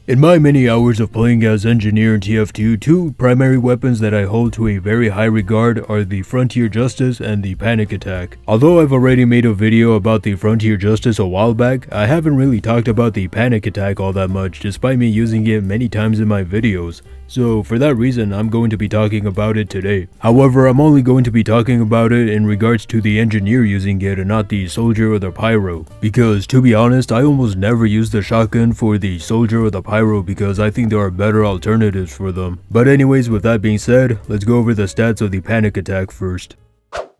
In my many hours of playing as Engineer in TF2, two primary weapons that I hold to a very high regard are the Frontier Justice and the Panic Attack. Although I've already made a video about the Frontier Justice a while back, I haven't really talked about the Panic Attack all that much despite me using it many times in my videos. So for that reason, I'm going to be talking about it today. However, I'm only going to be talking about it in regards to the Engineer using it and not the Soldier or the Pyro. Because to be honest, I almost never use the shotgun for the Soldier or the Pyro because I think there are better alternatives for them. But anyways, with that being said, let's go over the stats of the Panic Attack first.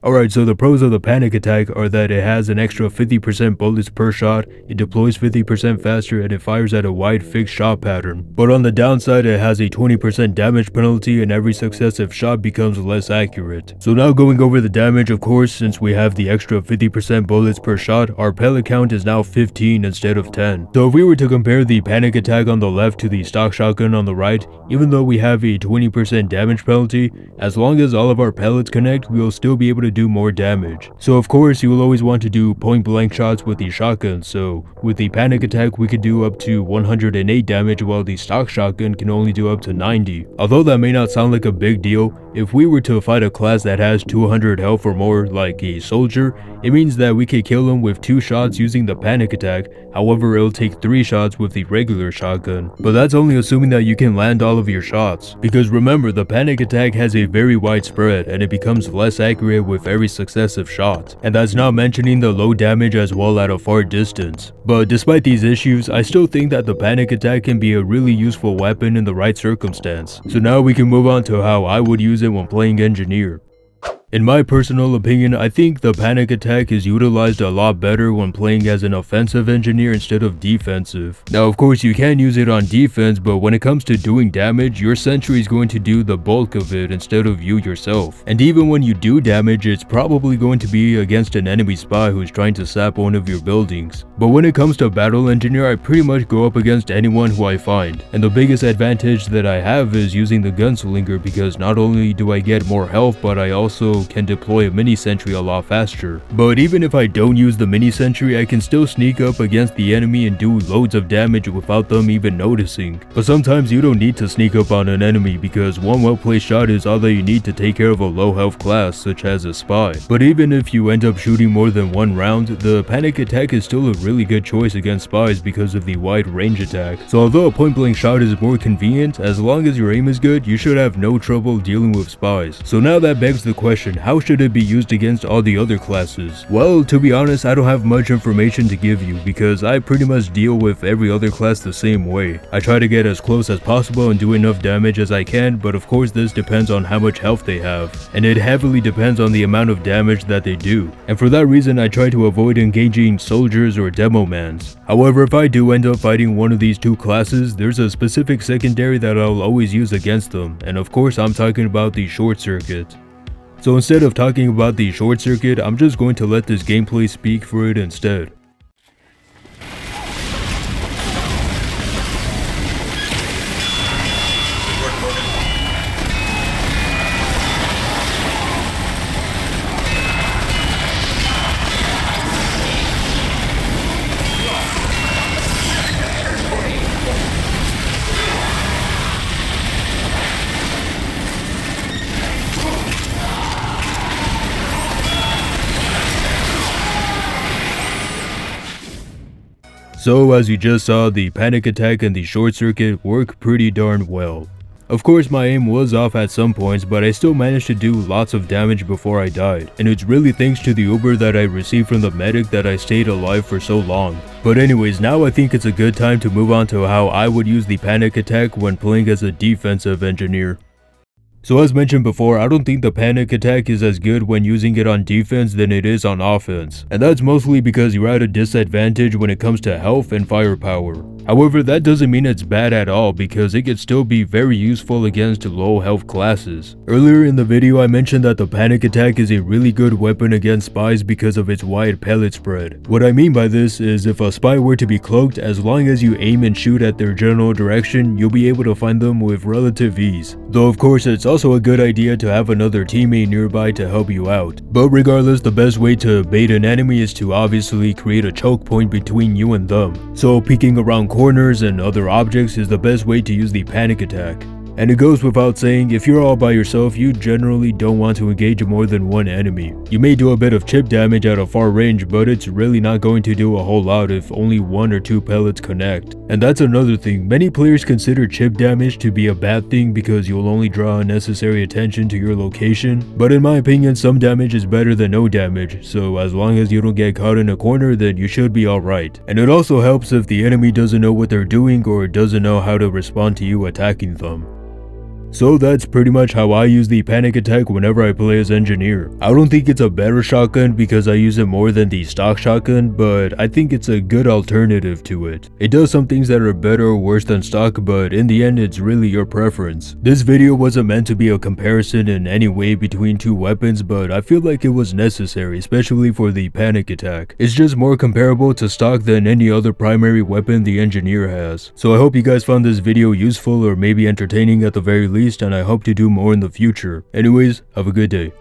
Alright, so the pros of the Panic Attack are that it has an extra 50% bullets per shot, it deploys 50% faster, and it fires at a wide fixed shot pattern. But on the downside, it has a 20% damage penalty and every successive shot becomes less accurate. So now going over the damage, of course, since we have the extra 50% bullets per shot, our pellet count is now 15 instead of 10. So if we were to compare the Panic Attack on the left to the stock shotgun on the right, even though we have a 20% damage penalty, as long as all of our pellets connect, we will still be able to do more damage. So of course you will always want to do point blank shots with the shotgun, so with the Panic Attack we could do up to 108 damage while the stock shotgun can only do up to 90. Although that may not sound like a big deal, if we were to fight a class that has 200 health or more like a soldier, it means that we could kill him with 2 shots using the Panic Attack, however it'll take 3 shots with the regular shotgun. But that's only assuming that you can land all of your shots, because remember the Panic Attack has a very wide spread and it becomes less accurate with every successive shot, and that's not mentioning the low damage as well at a far distance. But despite these issues, I still think that the Panic Attack can be a really useful weapon in the right circumstance. So now we can move on to how I would use it when playing Engineer. In my personal opinion, I think the Panic Attack is utilized a lot better when playing as an offensive engineer instead of defensive. Now of course you can use it on defense, but when it comes to doing damage, your sentry is going to do the bulk of it instead of you yourself. And even when you do damage, it's probably going to be against an enemy spy who's trying to sap one of your buildings. But when it comes to battle engineer, I pretty much go up against anyone who I find. And the biggest advantage that I have is using the gunslinger, because not only do I get more health, but I also can deploy a mini sentry a lot faster. But even if I don't use the mini sentry, I can still sneak up against the enemy and do loads of damage without them even noticing. But sometimes you don't need to sneak up on an enemy, because one well placed shot is all that you need to take care of a low health class such as a spy. But even if you end up shooting more than one round, the Panic Attack is still a really good choice against spies because of the wide range attack. So although a point blank shot is more convenient, as long as your aim is good, you should have no trouble dealing with spies. So now that begs the question, how should it be used against all the other classes? Well, to be honest, I don't have much information to give you because I pretty much deal with every other class the same way. I try to get as close as possible and do enough damage as I can, but of course this depends on how much health they have, and it heavily depends on the amount of damage that they do. And for that reason, I try to avoid engaging soldiers or demo mans. However, if I do end up fighting one of these two classes, there's a specific secondary that I'll always use against them, and of course I'm talking about the short circuit. So instead of talking about the short circuit, I'm just going to let this gameplay speak for it instead. So as you just saw, the Panic Attack and the short circuit work pretty darn well. Of course my aim was off at some points, but I still managed to do lots of damage before I died. And it's really thanks to the Uber that I received from the medic that I stayed alive for so long. But anyways, now I think it's a good time to move on to how I would use the Panic Attack when playing as a defensive engineer. So as mentioned before, I don't think the Panic Attack is as good when using it on defense than it is on offense. And that's mostly because you're at a disadvantage when it comes to health and firepower. However, that doesn't mean it's bad at all, because it can still be very useful against low health classes. Earlier in the video I mentioned that the Panic Attack is a really good weapon against spies because of its wide pellet spread. What I mean by this is if a spy were to be cloaked, as long as you aim and shoot at their general direction, you'll be able to find them with relative ease. Though of course it's also also a good idea to have another teammate nearby to help you out. But regardless, the best way to bait an enemy is to obviously create a choke point between you and them. So peeking around corners and other objects is the best way to use the panic attack. And it goes without saying, if you're all by yourself, you generally don't want to engage more than one enemy. You may do a bit of chip damage at a far range, but it's really not going to do a whole lot if only 1 or 2 pellets connect. And that's another thing, many players consider chip damage to be a bad thing because you'll only draw unnecessary attention to your location, but in my opinion some damage is better than no damage, so as long as you don't get caught in a corner then you should be alright. And it also helps if the enemy doesn't know what they're doing or doesn't know how to respond to you attacking them. So that's pretty much how I use the panic attack whenever I play as engineer. I don't think it's a better shotgun because I use it more than the stock shotgun, but I think it's a good alternative to it. It does some things that are better or worse than stock, but in the end it's really your preference. This video wasn't meant to be a comparison in any way between 2 weapons, but I feel like it was necessary, especially for the panic attack. It's just more comparable to stock than any other primary weapon the engineer has. So I hope you guys found this video useful or maybe entertaining at the very least, and I hope to do more in the future. Anyways, have a good day.